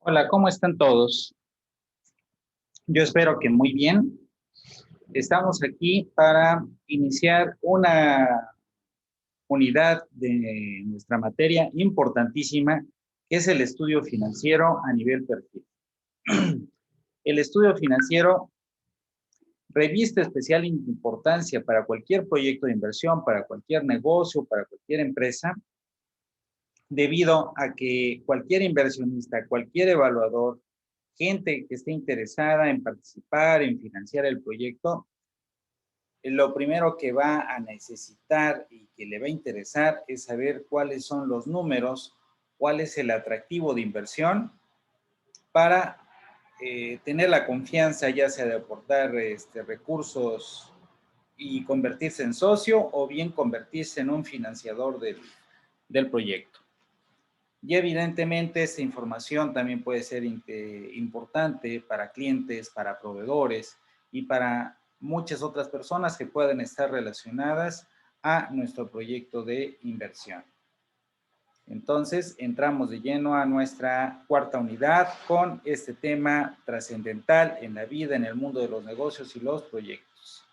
Hola, ¿cómo están todos? Yo espero que muy bien. Estamos aquí para iniciar una unidad de nuestra materia importantísima, que es el estudio financiero a nivel perfil. El estudio financiero reviste especial importancia para cualquier proyecto de inversión, para cualquier negocio, para cualquier empresa, debido a que cualquier inversionista, cualquier evaluador, gente que esté interesada en participar, en financiar el proyecto, lo primero que va a necesitar y que le va a interesar es saber cuáles son los números, cuál es el atractivo de inversión para tener la confianza, ya sea de aportar recursos y convertirse en socio o bien convertirse en un financiador del proyecto. Y evidentemente esta información también puede ser importante para clientes, para proveedores y para muchas otras personas que pueden estar relacionadas a nuestro proyecto de inversión. Entonces, entramos de lleno a nuestra cuarta unidad con este tema trascendental en la vida, en el mundo de los negocios y los proyectos.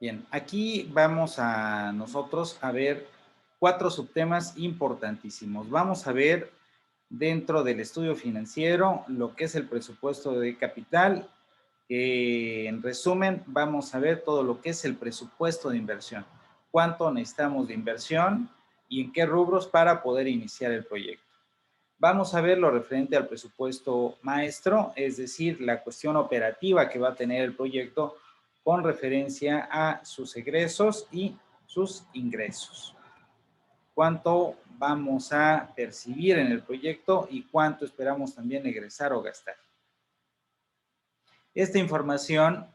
Bien, aquí vamos a nosotros a ver 4 subtemas importantísimos. Vamos a ver dentro del estudio financiero lo que es el presupuesto de capital. En resumen, vamos a ver todo lo que es el presupuesto de inversión. Cuánto necesitamos de inversión y en qué rubros para poder iniciar el proyecto. Vamos a ver lo referente al presupuesto maestro, es decir, la cuestión operativa que va a tener el proyecto con referencia a sus egresos y sus ingresos. Cuánto vamos a percibir en el proyecto y cuánto esperamos también egresar o gastar. Esta información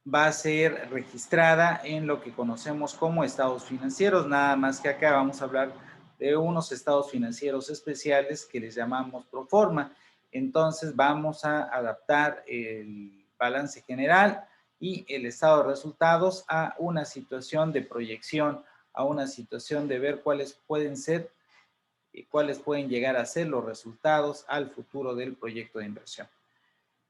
va a ser registrada en lo que conocemos como estados financieros, nada más que acá vamos a hablar de unos estados financieros especiales que les llamamos proforma. Entonces vamos a adaptar el balance general y el estado de resultados a una situación de proyección, a una situación de ver cuáles pueden ser y cuáles pueden llegar a ser los resultados al futuro del proyecto de inversión.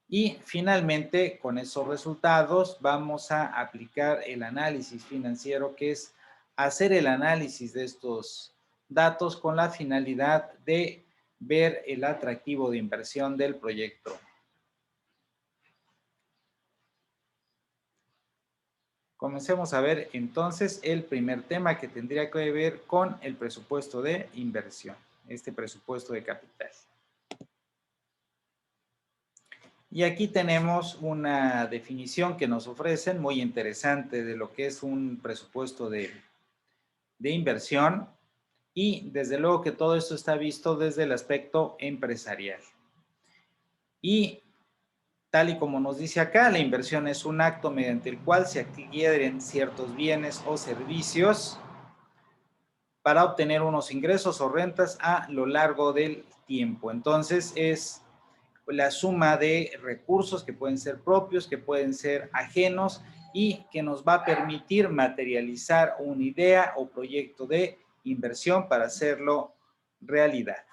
Y finalmente, con esos resultados, vamos a aplicar el análisis financiero, que es hacer el análisis de estos datos con la finalidad de ver el atractivo de inversión del proyecto. Comencemos a ver entonces el primer tema que tendría que ver con el presupuesto de inversión, este presupuesto de capital. Y aquí tenemos una definición que nos ofrecen muy interesante de lo que es un presupuesto de inversión, y desde luego que todo esto está visto desde el aspecto empresarial. Y tal y como nos dice acá, la inversión es un acto mediante el cual se adquieren ciertos bienes o servicios para obtener unos ingresos o rentas a lo largo del tiempo. Entonces es la suma de recursos que pueden ser propios, que pueden ser ajenos y que nos va a permitir materializar una idea o proyecto de inversión para hacerlo realidad.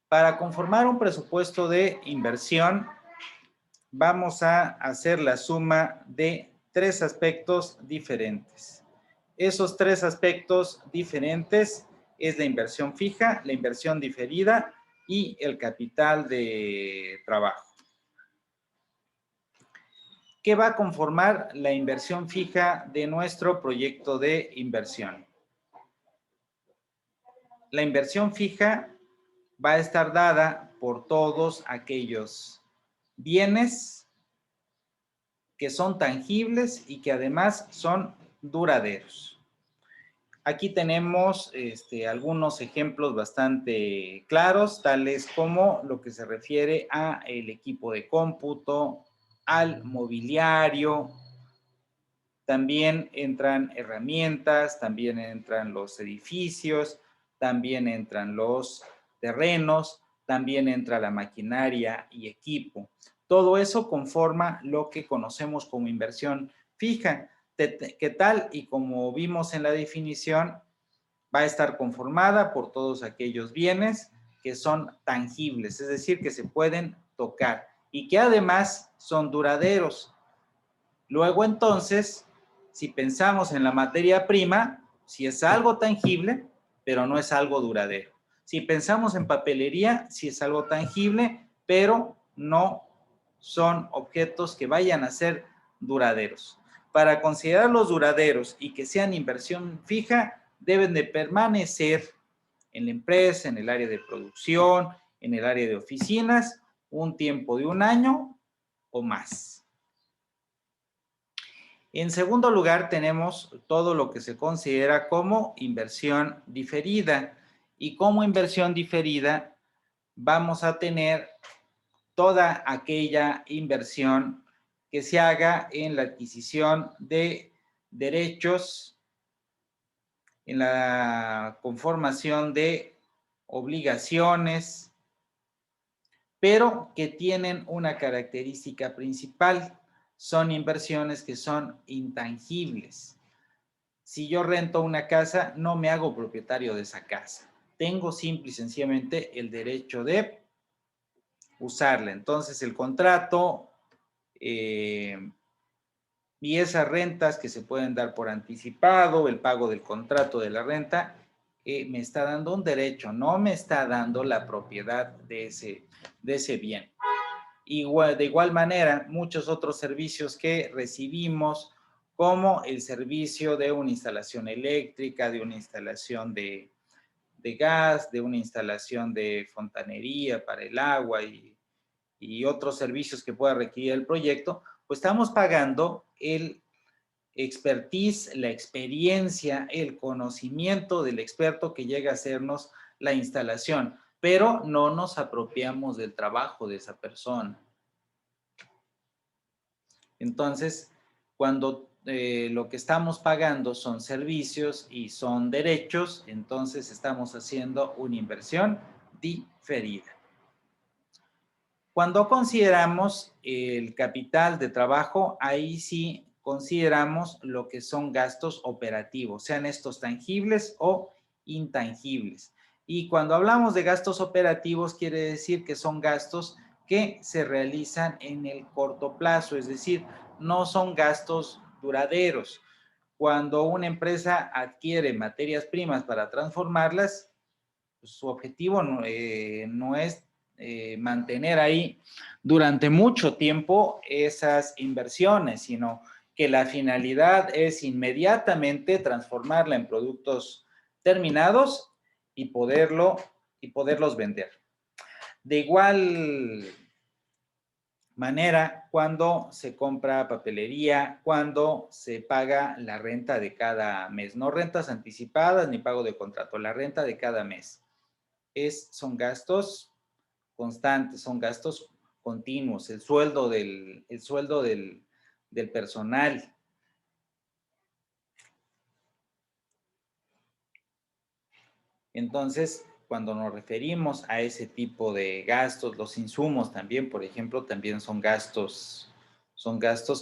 Para conformar un presupuesto de inversión, vamos a hacer la suma de 3 aspectos diferentes. Esos 3 aspectos diferentes es la inversión fija, la inversión diferida y el capital de trabajo. ¿Qué va a conformar la inversión fija de nuestro proyecto de inversión? La inversión fija va a estar dada por todos aquellos bienes que son tangibles y que además son duraderos. Aquí tenemos algunos ejemplos bastante claros, tales como lo que se refiere a el equipo de cómputo, al mobiliario, también entran herramientas, también entran los edificios, también entran los terrenos, también entra la maquinaria y equipo. Todo eso conforma lo que conocemos como inversión fija, que tal y como vimos en la definición, va a estar conformada por todos aquellos bienes que son tangibles, es decir, que se pueden tocar y que además son duraderos. Luego, entonces, si pensamos en la materia prima, si es algo tangible, pero no es algo duradero. Si pensamos en papelería, si es algo tangible, pero no son objetos que vayan a ser duraderos. Para considerarlos duraderos y que sean inversión fija, deben de permanecer en la empresa, en el área de producción, en el área de oficinas, un tiempo de 1 año o más. En segundo lugar, tenemos todo lo que se considera como inversión diferida. Y como inversión diferida, vamos a tener toda aquella inversión que se haga en la adquisición de derechos, en la conformación de obligaciones, pero que tienen una característica principal. Son inversiones que son intangibles. Si yo rento una casa, no me hago propietario de esa casa. Tengo simple y sencillamente el derecho de usarla. Entonces, el contrato y esas rentas que se pueden dar por anticipado, el pago del contrato de la renta, me está dando un derecho, no me está dando la propiedad de ese bien. De igual manera, muchos otros servicios que recibimos, como el servicio de una instalación eléctrica, de una instalación de gas, de una instalación de fontanería para el agua y otros servicios que pueda requerir el proyecto, pues estamos pagando el expertise, la experiencia, el conocimiento del experto que llega a hacernos la instalación, pero no nos apropiamos del trabajo de esa persona. Entonces, cuando lo que estamos pagando son servicios y son derechos, entonces estamos haciendo una inversión diferida. Cuando consideramos el capital de trabajo, ahí sí consideramos lo que son gastos operativos, sean estos tangibles o intangibles. Y cuando hablamos de gastos operativos, quiere decir que son gastos que se realizan en el corto plazo, es decir, no son gastos duraderos. Cuando una empresa adquiere materias primas para transformarlas, pues su objetivo no es mantener ahí durante mucho tiempo esas inversiones, sino que la finalidad es inmediatamente transformarla en productos terminados y poderlos vender. De igual manera, cuando se compra papelería, cuando se paga la renta de cada mes, no rentas anticipadas ni pago de contrato, la renta de cada mes. Son gastos constantes, son gastos continuos, el sueldo del personal. Entonces, cuando nos referimos a ese tipo de gastos, los insumos también, por ejemplo, también son gastos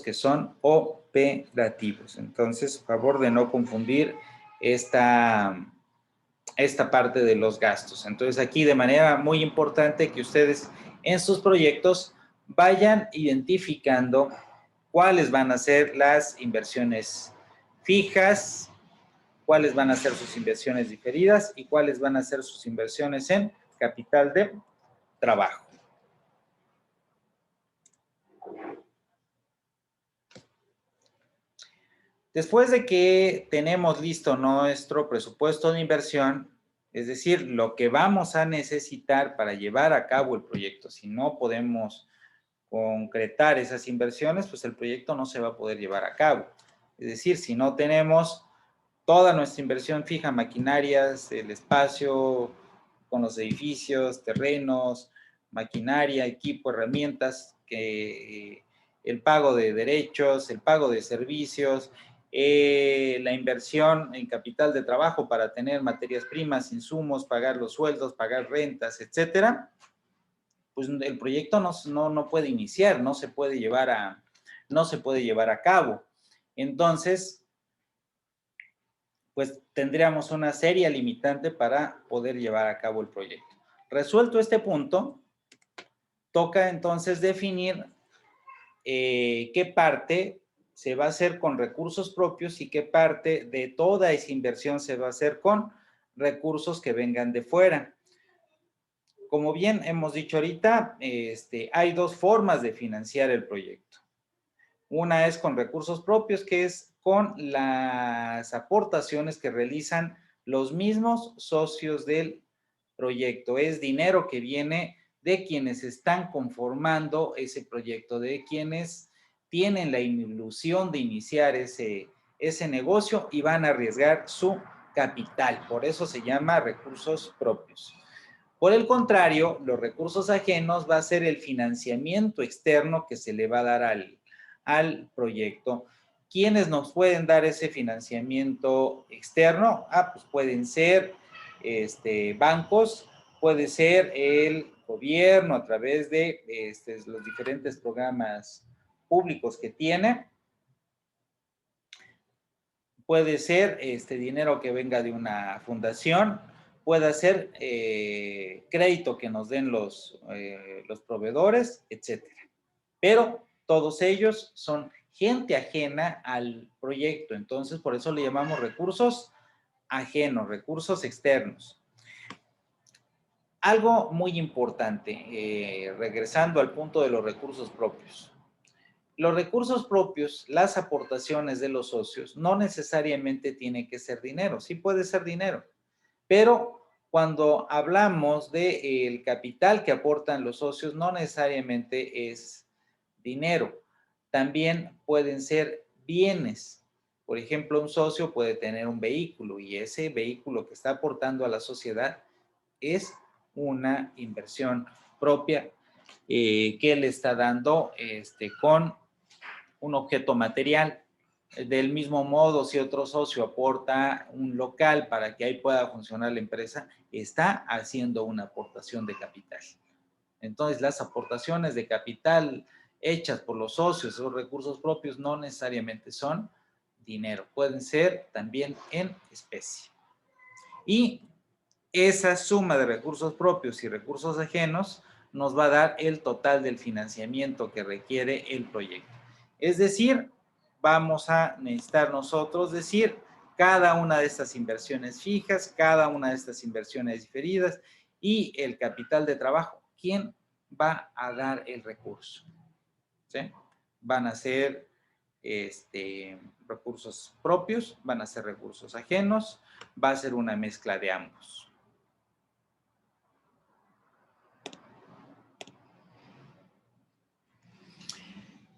que son operativos. Entonces, a favor de no confundir esta parte de los gastos. Entonces, aquí de manera muy importante que ustedes en sus proyectos vayan identificando cuáles van a ser las inversiones fijas, cuáles van a ser sus inversiones diferidas y cuáles van a ser sus inversiones en capital de trabajo. Después de que tenemos listo nuestro presupuesto de inversión, es decir, lo que vamos a necesitar para llevar a cabo el proyecto, si no podemos concretar esas inversiones, pues el proyecto no se va a poder llevar a cabo. Es decir, si no tenemos toda nuestra inversión fija, maquinarias, el espacio con los edificios, terrenos, maquinaria, equipo, herramientas, el pago de derechos, el pago de servicios la inversión en capital de trabajo para tener materias primas, insumos, pagar los sueldos, pagar rentas, etcétera, pues el proyecto no puede iniciar, no se puede llevar a cabo. Entonces, pues tendríamos una seria limitante para poder llevar a cabo el proyecto. Resuelto este punto, toca entonces definir qué parte se va a hacer con recursos propios y qué parte de toda esa inversión se va a hacer con recursos que vengan de fuera. Como bien hemos dicho ahorita, hay dos formas de financiar el proyecto. Una es con recursos propios, que es con las aportaciones que realizan los mismos socios del proyecto. Es dinero que viene de quienes están conformando ese proyecto, de quienes tienen la ilusión de iniciar ese negocio y van a arriesgar su capital. Por eso se llama recursos propios. Por el contrario, los recursos ajenos va a ser el financiamiento externo que se le va a dar al proyecto. ¿Quiénes nos pueden dar ese financiamiento externo? Pues pueden ser bancos, puede ser el gobierno a través de los diferentes programas públicos que tiene. Puede ser dinero que venga de una fundación, puede ser crédito que nos den los proveedores, etcétera. Pero todos ellos son gente ajena al proyecto, entonces por eso le llamamos recursos ajenos, recursos externos. Algo muy importante, regresando al punto de los recursos propios. Los recursos propios, las aportaciones de los socios, no necesariamente tiene que ser dinero, sí puede ser dinero, pero cuando hablamos del capital que aportan los socios, no necesariamente es dinero, también pueden ser bienes. Por ejemplo, un socio puede tener un vehículo y ese vehículo que está aportando a la sociedad es una inversión propia que le está dando con un objeto material. Del mismo modo, si otro socio aporta un local para que ahí pueda funcionar la empresa, está haciendo una aportación de capital. Entonces, las aportaciones de capital hechas por los socios o recursos propios no necesariamente son dinero, pueden ser también en especie. Y esa suma de recursos propios y recursos ajenos nos va a dar el total del financiamiento que requiere el proyecto. Es decir, vamos a necesitar nosotros decir cada una de estas inversiones fijas, cada una de estas inversiones diferidas y el capital de trabajo. ¿Quién va a dar el recurso? ¿Sí? Van a ser recursos propios, van a ser recursos ajenos, va a ser una mezcla de ambos.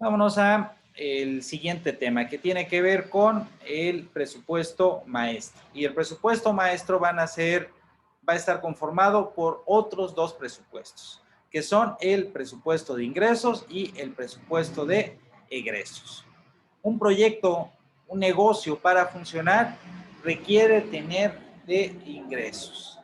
Vámonos a el siguiente tema que tiene que ver con el presupuesto maestro. Y el presupuesto maestro va a estar conformado por otros dos presupuestos, que son el presupuesto de ingresos y el presupuesto de egresos. Un proyecto, un negocio para funcionar requiere tener de ingresos.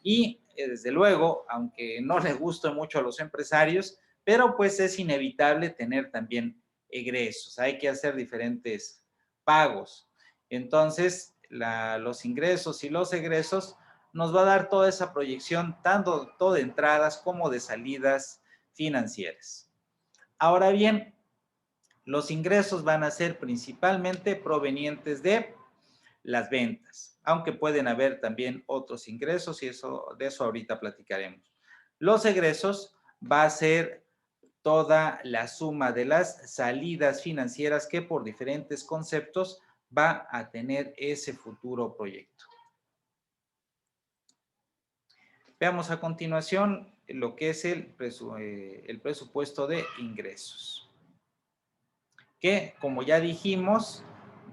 Y desde luego, aunque no le guste mucho a los empresarios, pero pues es inevitable tener también egresos. Hay que hacer diferentes pagos. Entonces, los ingresos y los egresos nos va a dar toda esa proyección, tanto de entradas como de salidas financieras. Ahora bien, los ingresos van a ser principalmente provenientes de las ventas, aunque pueden haber también otros ingresos y de eso ahorita platicaremos. Los egresos va a ser toda la suma de las salidas financieras que por diferentes conceptos va a tener ese futuro proyecto. Veamos a continuación lo que es el presupuesto de ingresos, que como ya dijimos,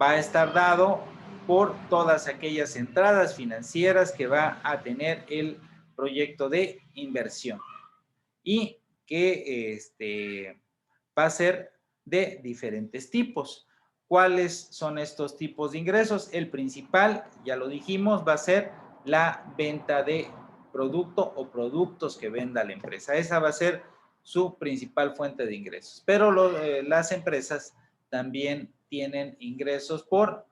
va a estar dado por todas aquellas entradas financieras que va a tener el proyecto de inversión y que va a ser de diferentes tipos. ¿Cuáles son estos tipos de ingresos? El principal, ya lo dijimos, va a ser la venta de producto o productos que venda la empresa. Esa va a ser su principal fuente de ingresos. Pero las empresas también tienen ingresos por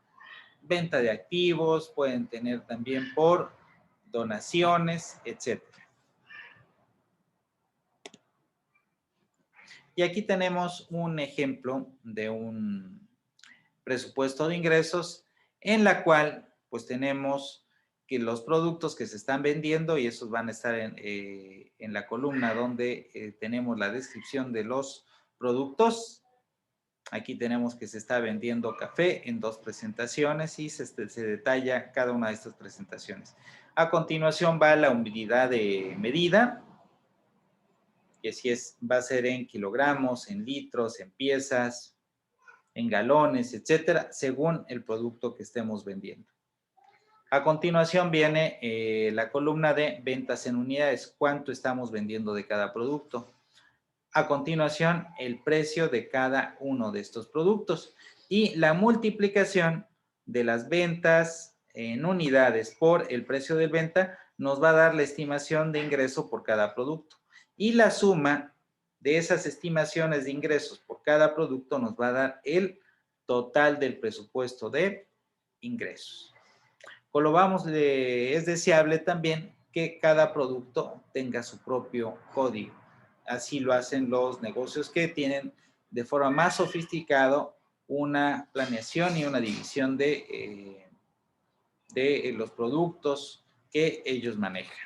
venta de activos, pueden tener también por donaciones, etc. Y aquí tenemos un ejemplo de un presupuesto de ingresos en la cual pues tenemos que los productos que se están vendiendo, y esos van a estar en la columna donde tenemos la descripción de los productos. Aquí tenemos que se está vendiendo café en 2 presentaciones y se detalla cada una de estas presentaciones. A continuación va la unidad de medida, que si va a ser en kilogramos, en litros, en piezas, en galones, etcétera, según el producto que estemos vendiendo. A continuación viene la columna de ventas en unidades, cuánto estamos vendiendo de cada producto. A continuación, el precio de cada uno de estos productos y la multiplicación de las ventas en unidades por el precio de venta nos va a dar la estimación de ingreso por cada producto. Y la suma de esas estimaciones de ingresos por cada producto nos va a dar el total del presupuesto de ingresos. Con lo vamos, es deseable también que cada producto tenga su propio código. Así lo hacen los negocios que tienen de forma más sofisticada una planeación y una división de los productos que ellos manejan.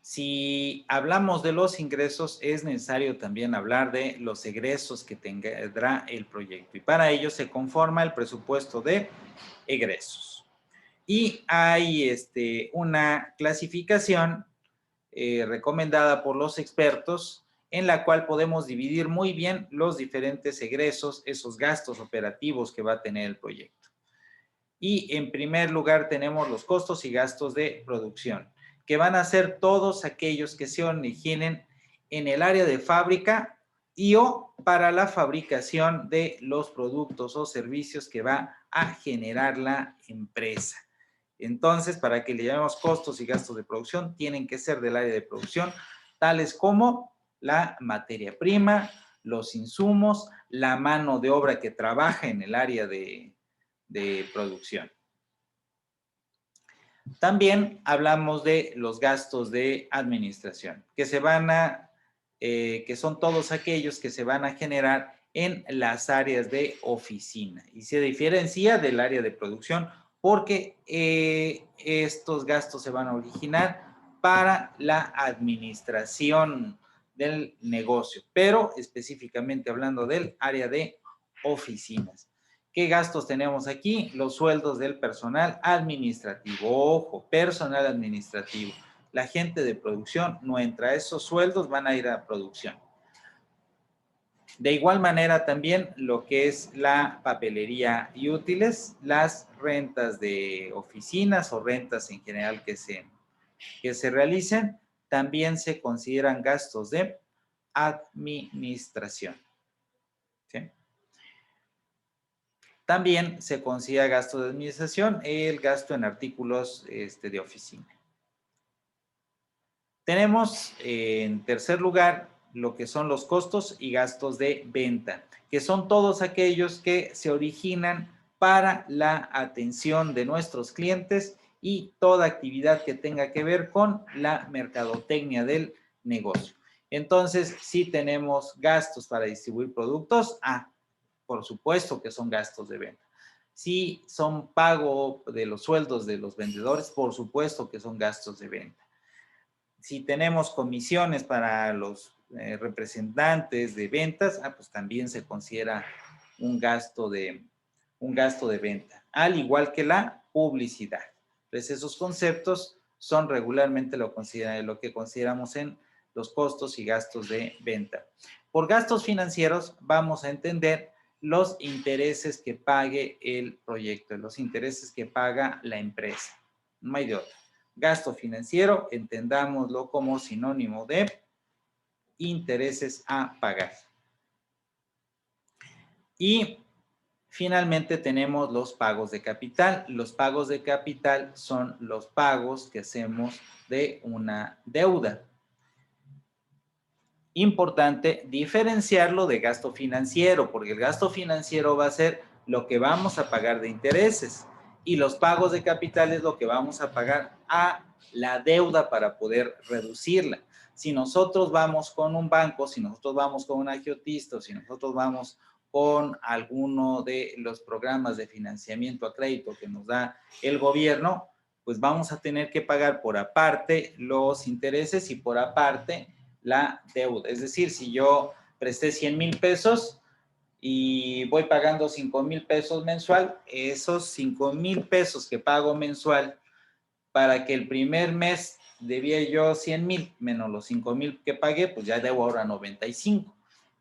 Si hablamos de los ingresos, es necesario también hablar de los egresos que tendrá el proyecto. Y para ello se conforma el presupuesto de egresos. Y hay una clasificación recomendada por los expertos en la cual podemos dividir muy bien los diferentes egresos, esos gastos operativos que va a tener el proyecto. Y en primer lugar tenemos los costos y gastos de producción, que van a ser todos aquellos que se originen en el área de fábrica y o para la fabricación de los productos o servicios que va a generar la empresa. Entonces, para que le llamemos costos y gastos de producción, tienen que ser del área de producción, tales como la materia prima, los insumos, la mano de obra que trabaja en el área de producción. También hablamos de los gastos de administración, que que son todos aquellos que se van a generar en las áreas de oficina y se diferencia del área de producción porque estos gastos se van a originar para la administración del negocio, pero específicamente hablando del área de oficinas. ¿Qué gastos tenemos aquí? Los sueldos del personal administrativo. Ojo, personal administrativo. La gente de producción no entra. Esos sueldos van a ir a producción. De igual manera también lo que es la papelería y útiles, las rentas de oficinas o rentas en general que se realicen, también se consideran gastos de administración. ¿Sí? También se considera gasto de administración el gasto en artículos de oficina. Tenemos en tercer lugar lo que son los costos y gastos de venta, que son todos aquellos que se originan para la atención de nuestros clientes y toda actividad que tenga que ver con la mercadotecnia del negocio. Entonces, si tenemos gastos para distribuir productos, por supuesto que son gastos de venta. Si son pago de los sueldos de los vendedores, por supuesto que son gastos de venta. Si tenemos comisiones para los representantes de ventas, pues también se considera un gasto de venta, al igual que la publicidad. Entonces, esos conceptos son regularmente lo que consideramos en los costos y gastos de venta. Por gastos financieros vamos a entender los intereses que pague el proyecto, los intereses que paga la empresa. No hay de otra. Gasto financiero, entendámoslo como sinónimo de intereses a pagar. Y finalmente tenemos los pagos de capital. Los pagos de capital son los pagos que hacemos de una deuda. Importante diferenciarlo de gasto financiero, porque el gasto financiero va a ser lo que vamos a pagar de intereses y los pagos de capital es lo que vamos a pagar a la deuda para poder reducirla. Si nosotros vamos con un banco, si nosotros vamos con un agiotista, si nosotros vamos con alguno de los programas de financiamiento a crédito que nos da el gobierno, pues vamos a tener que pagar por aparte los intereses y por aparte la deuda. Es decir, si yo presté 100,000 pesos y voy pagando 5,000 pesos mensual, esos 5,000 pesos que pago mensual, para que el primer mes debía yo 100,000 menos los 5,000 que pagué, pues ya debo ahora 95.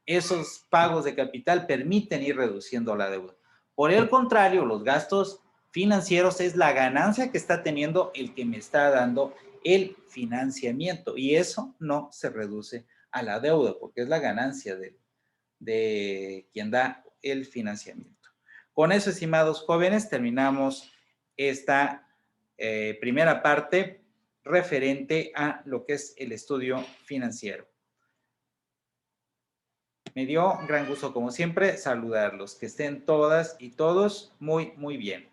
Esos pagos de capital permiten ir reduciendo la deuda. Por el contrario, los gastos financieros es la ganancia que está teniendo el que me está dando el financiamiento y eso no se reduce a la deuda porque es la ganancia de quien da el financiamiento. Con eso, estimados jóvenes, terminamos esta primera parte referente a lo que es el estudio financiero. Me dio un gran gusto, como siempre, saludarlos. Que estén todas y todos muy, muy bien.